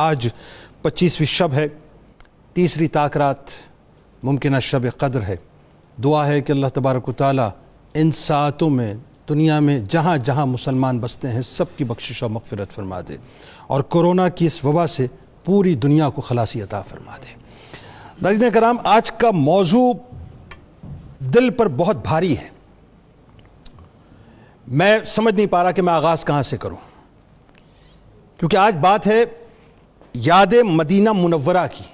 آج 25ویں شب ہے، تیسری طاق رات، ممکنہ شب قدر ہے۔ دعا ہے کہ اللہ تبارک و تعالی ان ساعتوں میں دنیا میں جہاں جہاں مسلمان بستے ہیں سب کی بخشش و مغفرت فرما دے، اور کورونا کی اس وبا سے پوری دنیا کو خلاصی عطا فرما دے۔ ناظرین کرام، آج کا موضوع دل پر بہت بھاری ہے۔ میں سمجھ نہیں پا رہا کہ میں آغاز کہاں سے کروں، کیونکہ آج بات ہے یاد مدینہ منورہ کی،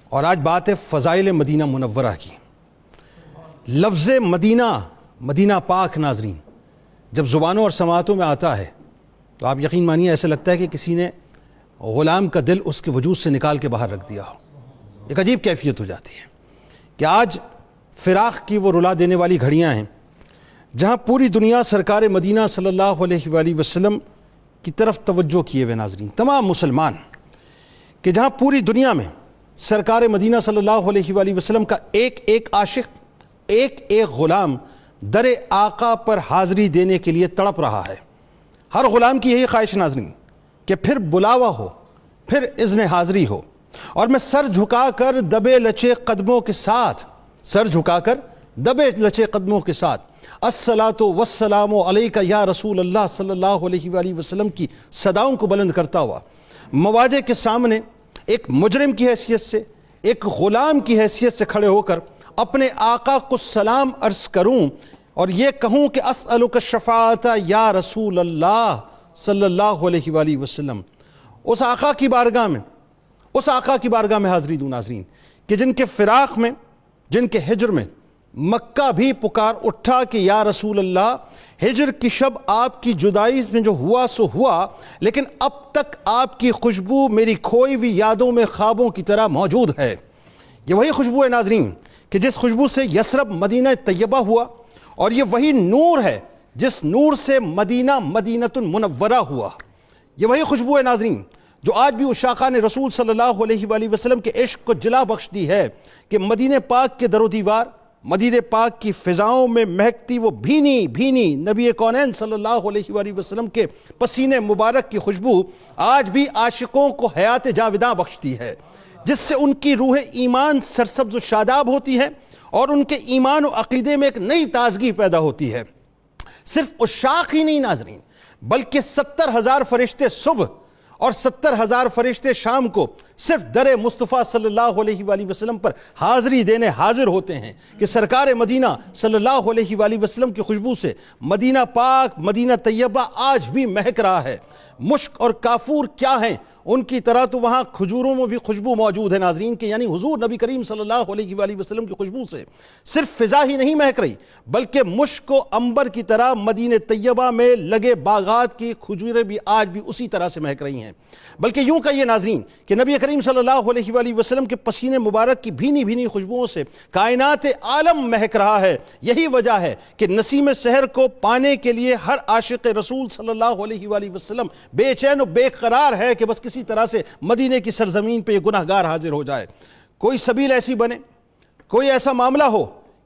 اور آج بات ہے فضائل مدینہ منورہ کی۔ لفظ مدینہ پاک ناظرین جب زبانوں اور سماعتوں میں آتا ہے تو آپ یقین مانیے ایسے لگتا ہے کہ کسی نے غلام کا دل اس کے وجود سے نکال کے باہر رکھ دیا ہو۔ ایک عجیب کیفیت ہو جاتی ہے کہ آج فراق کی وہ رلا دینے والی گھڑیاں ہیں جہاں پوری دنیا سرکار مدینہ صلی اللہ علیہ وآلہ وسلم کی طرف توجہ کیے ہوئے ناظرین، تمام مسلمان، کہ جہاں پوری دنیا میں سرکار مدینہ صلی اللہ علیہ وآلہ وسلم کا ایک ایک عاشق، ایک ایک غلام در آقا پر حاضری دینے کے لیے تڑپ رہا ہے۔ ہر غلام کی یہی خواہش ناظرین کہ پھر بلاوا ہو، پھر اذن حاضری ہو، اور میں سر جھکا کر دبے لچے قدموں کے ساتھ الصلاۃ والسلام علیک یا رسول اللہ صلی اللہ علیہ وآلہ وسلم کی صداؤں کو بلند کرتا ہوا مواجہ کے سامنے ایک مجرم کی حیثیت سے، ایک غلام کی حیثیت سے کھڑے ہو کر اپنے آقا کو سلام عرض کروں اور یہ کہوں کہ اسألک الشفاعۃ یا رسول اللہ صلی اللہ علیہ وآلہ وسلم، اس آقا کی بارگاہ میں حاضری دوں ناظرین کہ جن کے فراق میں، جن کے ہجر میں مکہ بھی پکار اٹھا کہ یا رسول اللہ، ہجر کی شب آپ کی جدائی میں جو ہوا سو ہوا، لیکن اب تک آپ کی خوشبو میری کھوئی ہوئی یادوں میں خوابوں کی طرح موجود ہے۔ یہ وہی خوشبو ہے ناظرین کہ جس خوشبو سے یثرب مدینہ طیبہ ہوا، اور یہ وہی نور ہے جس نور سے مدینہ مدینۃ منورہ ہوا۔ یہ وہی خوشبو ہے ناظرین جو آج بھی عشاقان رسول صلی اللہ علیہ وآلہ وسلم کے عشق کو جلا بخش دی ہے کہ مدینہ پاک کے در و دیوار، مدینہ پاک کی فضاؤں میں مہکتی وہ بھینی نبی کونین صلی اللہ علیہ وآلہ وسلم کے پسینے مبارک کی خوشبو آج بھی عاشقوں کو حیات جاوداں بخشتی ہے، جس سے ان کی روح ایمان سرسبز و شاداب ہوتی ہے اور ان کے ایمان و عقیدے میں ایک نئی تازگی پیدا ہوتی ہے۔ صرف عشاق ہی نہیں ناظرین، بلکہ 70,000 فرشتے صبح اور 70,000 فرشتے شام کو صرف در مصطفیٰ صلی اللہ علیہ وآلہ وسلم پر حاضری دینے حاضر ہوتے ہیں کہ سرکار مدینہ صلی اللہ علیہ وآلہ وسلم کی خوشبو سے مدینہ پاک، مدینہ طیبہ آج بھی مہک رہا ہے۔ مشک اور کافور کیا ہیں، ان کی طرح تو وہاں کھجوروں میں بھی خوشبو موجود ہے ناظرین، کہ یعنی حضور نبی کریم صلی اللہ علیہ وآلہ وسلم کی خوشبو سے صرف فضا ہی نہیں مہک رہی، بلکہ مشک و عنبر کی طرح مدینہ طیبہ میں لگے باغات کی کھجوریں بھی آج بھی اسی طرح سے مہک رہی ہیں۔ بلکہ یوں کہیے ناظرین کہ نبی کریم صلی اللہ علیہ وآلہ وسلم کے پسینے مبارک کی بھینی خوشبوؤں سے کائنات عالم مہک رہا ہے۔ یہی وجہ ہے کہ نسیم سحر کو پانے کے لیے ہر عاشق رسول صلی اللہ علیہ وآلہ وسلم بے چین و بے قرار ہے کہ بس کسی طرح سے مدینے کی سرزمین پہ یہ گناہگار حاضر ہو جائے۔ کوئی سبیل ایسی بنے، کوئی ایسا معاملہ ہو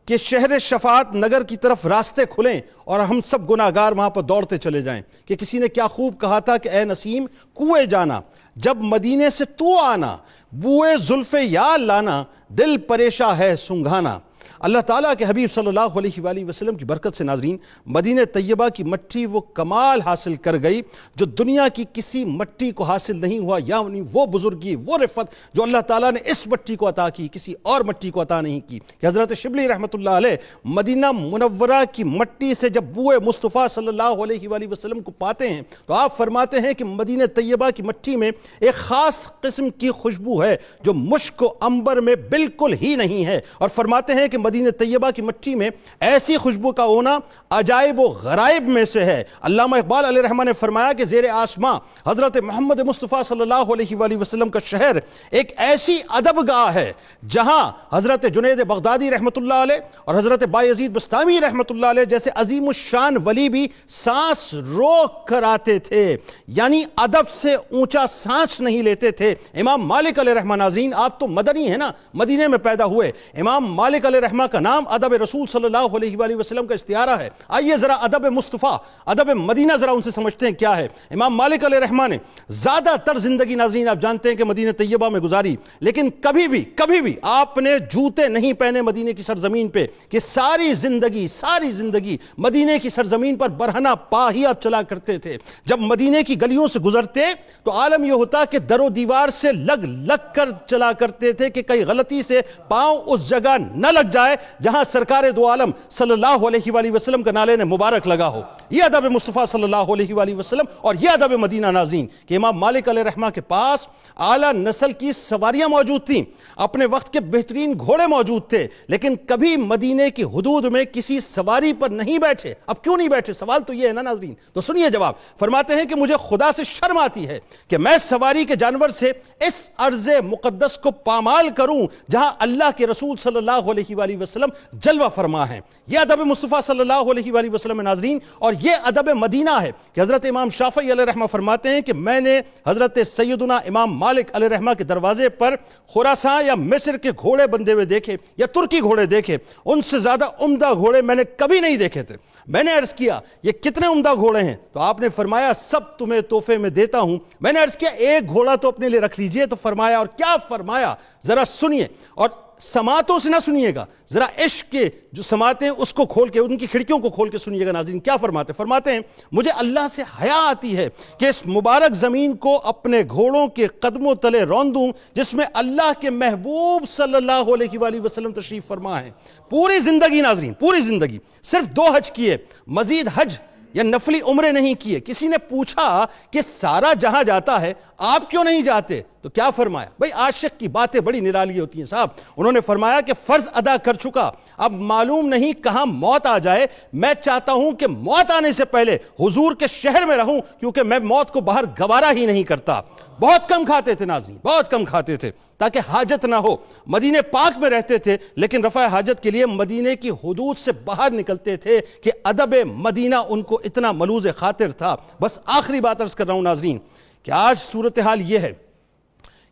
کہ شہر شفاعت نگر کی طرف راستے کھلیں اور ہم سب گناہگار وہاں پر دوڑتے چلے جائیں۔ کہ کسی نے کیا خوب کہا تھا کہ اے نسیم کوئے جانا، جب مدینے سے تو آنا، بوئے زلف یار لانا، دل پریشاں ہے سنگھانا۔ اللہ تعالیٰ کے حبیب صلی اللہ علیہ وآلہ وسلم کی برکت سے ناظرین مدینہ طیبہ کی مٹی وہ کمال حاصل کر گئی جو دنیا کی کسی مٹی کو حاصل نہیں ہوا، یعنی وہ بزرگی، وہ رفت جو اللہ تعالیٰ نے اس مٹی کو عطا کی، کسی اور مٹی کو عطا نہیں کی۔ کہ حضرت شبلی رحمۃ اللہ علیہ مدینہ منورہ کی مٹی سے جب بوئے مصطفیٰ صلی اللہ علیہ وآلہ وسلم کو پاتے ہیں تو آپ فرماتے ہیں کہ مدینہ طیبہ کی مٹی میں ایک خاص قسم کی خوشبو ہے جو مشک و عنبر میں بالکل ہی نہیں ہے، اور فرماتے ہیں کہ مدینہ طیبہ کی مٹی میں ایسی خوشبو کا ہونا عجائب و غرائب میں سے ہے۔ علامہ اقبال علیہ رحمہ نے فرمایا کہ زیر آسماں حضرت محمد مصطفیٰ صلی اللہ علیہ وآلہ وسلم کا شہر ایک ایسی ادب گاہ ہے جہاں حضرت جنید بغدادی رحمۃ اللہ علیہ اور حضرت بایزید بستامی رحمۃ اللہ علیہ جیسے عظیم الشان ولی بھی سانس روک کر آتے تھے، یعنی ادب سے اونچا سانس نہیں لیتے تھے۔ امام مالک علیہ رحمہ ناظرین، آپ تو مدنی ہیں نا، مدینے میں پیدا ہوئے، امام مالک علیہ رحمہ رحمہ کا نام ادب رسول صلی اللہ علیہ وآلہ وسلم کا استعارہ ہے۔ آئیے ذرا ادب مصطفیٰ، ادب مدینہ ذرا ان سے سمجھتے ہیں کیا ہے۔ امام مالک علیہ رحمہ نے زیادہ تر زندگی ناظرین آپ جانتے ہیں کہ مدینہ طیبہ میں گزاری، لیکن کبھی بھی آپ نے جوتے نہیں پہنے مدینہ کی سرزمین پہ، کہ ساری زندگی مدینہ کی سرزمین پر برہنہ پا ہی آپ چلا کرتے تھے۔ جب مدینہ کی گلیوں سے گزرتے تو عالم یہ ہوتا کہ در و دیوار سے لگ کر چلا کرتے تھے کہ کئی غلطی سے پاؤں اس جگہ نہ لگ جائے جہاں سرکار دو عالم صلی اللہ علیہ وآلہ وسلم کا نالے نے مبارک لگا ہو۔ یہ ادب مصطفیٰ صلی اللہ علیہ وآلہ وسلم اور یہ ادب مدینہ ناظرین کہ امام مالک علیہ رحمہ کے پاس اعلیٰ نسل کی سواریاں موجود تھیں، اپنے وقت کے بہترین گھوڑے موجود تھے، لیکن کبھی مدینہ کی حدود میں کسی سواری پر نہیں بیٹھے۔ اب کیوں نہیں بیٹھے؟ سوال تو یہ ہے نا ناظرین، تو سنیے جواب۔ فرماتے ہیں کہ مجھے خدا سے شرم آتی ہے کہ میں سواری کے جانور سے اس ارض مقدس کو پامال کروں جہاں اللہ کے رسول صلی اللہ علیہ وآلہ وسلم جلوہ فرما ہیں۔ یہ ادب مصطفیٰ صلی اللہ علیہ وآلہ وسلم ناظرین، اور یہ ادب مدینہ ہے کہ حضرت امام شافعی علیہ رحمہ فرماتے ہیں کہ میں نے حضرت سیدنا امام مالک علیہ رحمہ کے دروازے پر خراسان یا مصر کے گھوڑے بندے ہوئے دیکھے یا ترکی گھوڑے دیکھے، ان سے زیادہ عمدہ گھوڑے میں نے کبھی نہیں دیکھے تھے۔ میں نے عرض کیا یہ کتنے عمدہ گھوڑے ہیں؟ تو آپ نے فرمایا سب تمہیں تحفے میں دیتا ہوں۔ میں نے عرض کیا ایک گھوڑا تو اپنے لیے رکھ لیجئے، تو فرمایا، اور کیا فرمایا ذرا سنیے، اور سماعتوں سے نہ سنیے گا، ذرا عشق کے جو سماعتیں اس کو کھول کے، ان کی کھڑکیوں کو کھول کے سنیے گا ناظرین۔ کیا فرماتے ہیں مجھے اللہ سے حیا آتی ہے کہ اس مبارک زمین کو اپنے گھوڑوں کے قدموں تلے رون دوں جس میں اللہ کے محبوب صلی اللہ علیہ وآلہ وسلم تشریف فرما ہے۔ پوری زندگی ناظرین، پوری زندگی صرف 2 حج کیے، مزید حج یا نفلی عمرے نہیں کیے۔ کسی نے پوچھا کہ سارا جہاں جاتا ہے آپ کیوں نہیں جاتے؟ تو کیا فرمایا؟ بھئی عاشق کی باتیں بڑی نرالی ہوتی ہیں صاحب۔ انہوں نے فرمایا کہ فرض ادا کر چکا، اب معلوم نہیں کہاں موت آ جائے، میں چاہتا ہوں کہ موت آنے سے پہلے حضور کے شہر میں رہوں، کیونکہ میں موت کو باہر گوارا ہی نہیں کرتا۔ بہت کم کھاتے تھے ناظرین، بہت کم کھاتے تھے تاکہ حاجت نہ ہو۔ مدینہ پاک میں رہتے تھے لیکن رفع حاجت کے لیے مدینہ کی حدود سے باہر نکلتے تھے کہ ادب مدینہ ان کو اتنا ملوز خاطر تھا۔ بس آخری بات عرض کر رہا ہوں ناظرین کہ آج صورتحال یہ ہے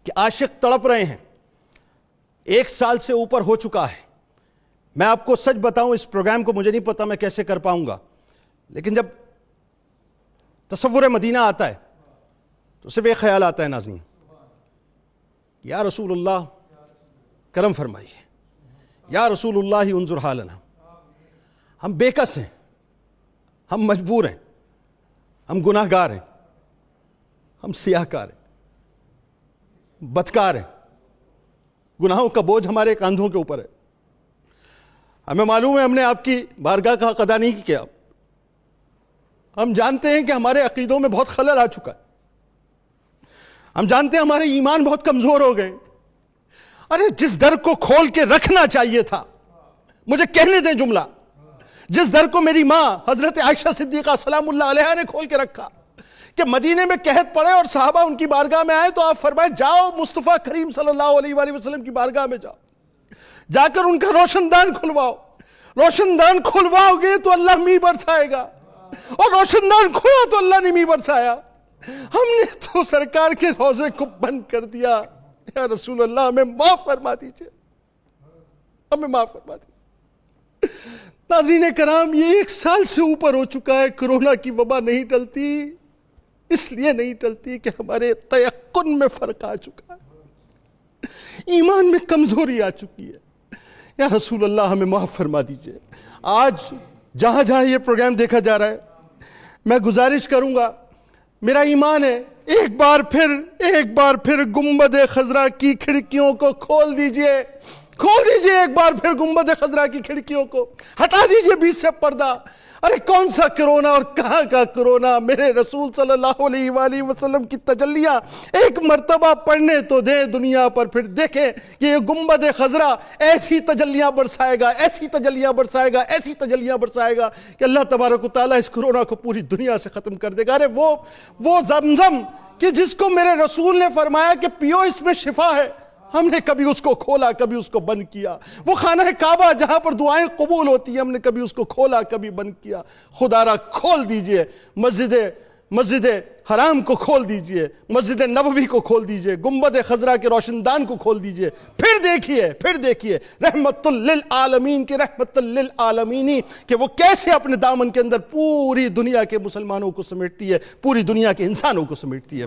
کہ عاشق تڑپ رہے ہیں، 1 سال سے اوپر ہو چکا ہے۔ میں آپ کو سچ بتاؤں، اس پروگرام کو مجھے نہیں پتا میں کیسے کر پاؤں گا، لیکن جب تصور مدینہ آتا ہے تو صرف ایک خیال آتا ہے ناظرین، یا رسول اللہ کرم فرمائیے، یا رسول اللہ انظر حالنا۔ ہم بے کس ہیں، ہم مجبور ہیں، ہم گناہ گار ہیں، ہم سیاہ کار ہیں، بدکار ہیں، گناہوں کا بوجھ ہمارے کاندھوں کے اوپر ہے۔ ہمیں معلوم ہے ہم نے آپ کی بارگاہ کا حق ادا نہیں کیا، ہم جانتے ہیں کہ ہمارے عقیدوں میں بہت خلل آ چکا ہے، ہم جانتے ہیں ہمارے ایمان بہت کمزور ہو گئے۔ ارے جس در کو کھول کے رکھنا چاہیے تھا، مجھے کہنے دیں جملہ، جس در کو میری ماں حضرت عائشہ صدیقہ سلام اللہ علیہا نے کھول کے رکھا کہ مدینے میں قحط پڑے اور صحابہ ان کی بارگاہ میں آئے تو آپ فرمائے جاؤ مصطفیٰ کریم صلی اللہ علیہ وآلہ وسلم کی بارگاہ میں جاؤ، جا کر ان کا روشن دان کھلواؤ۔ روشن دان کھلواؤ گے تو اللہ می برسائے گا، اور روشن دان کھلا تو اللہ نے می برسایا۔ ہم نے تو سرکار کے روزے کو بند کر دیا۔ یا رسول اللہ ہمیں معاف فرما دیجئے، ہمیں معاف فرما دیجئے۔ ناظرین کرام، یہ 1 سال سے اوپر ہو چکا ہے، کرونا کی وبا نہیں ٹلتی، اس لیے نہیں ٹلتی کہ ہمارے تیقن میں فرق آ چکا ہے، ایمان میں کمزوری آ چکی ہے۔ یا رسول اللہ ہمیں معاف فرما دیجئے۔ آج جہاں جہاں یہ پروگرام دیکھا جا رہا ہے، میں گزارش کروں گا، میرا ایمان ہے ایک بار پھر گنبد خضرا کی کھڑکیوں کو کھول دیجئے ایک بار پھر گنبد خضرا کی کھڑکیوں کو ہٹا دیجئے بیچ سے پردہ۔ ارے کون سا کرونا اور کہاں کا کرونا، میرے رسول صلی اللہ علیہ وآلہ وسلم کی تجلیاں ایک مرتبہ پڑھنے تو دیں دنیا پر، پھر دیکھیں کہ یہ گنبد خضرا ایسی تجلیاں برسائے گا، ایسی تجلیاں برسائے گا، ایسی تجلیاں برسائے گا کہ اللہ تبارک و تعالیٰ اس کرونا کو پوری دنیا سے ختم کر دے گا۔ ارے وہ زمزم کہ جس کو میرے رسول نے فرمایا کہ پیو اس میں شفا ہے، ہم نے کبھی اس کو کھولا، کبھی اس کو بند کیا۔ وہ خانہ کعبہ جہاں پر دعائیں قبول ہوتی ہیں، ہم نے کبھی اس کو کھولا، کبھی بند کیا۔ خدا را کھول دیجئے مسجد مسجد حرام کو کھول دیجئے، مسجد نبوی کو کھول دیجئے، گنبد خضرا کے روشن دان کو کھول دیجئے، پھر دیکھیے رحمت للعالمین کی رحمت للعالمینی کہ وہ کیسے اپنے دامن کے اندر پوری دنیا کے مسلمانوں کو سمیٹتی ہے، پوری دنیا کے انسانوں کو سمیٹتی ہے۔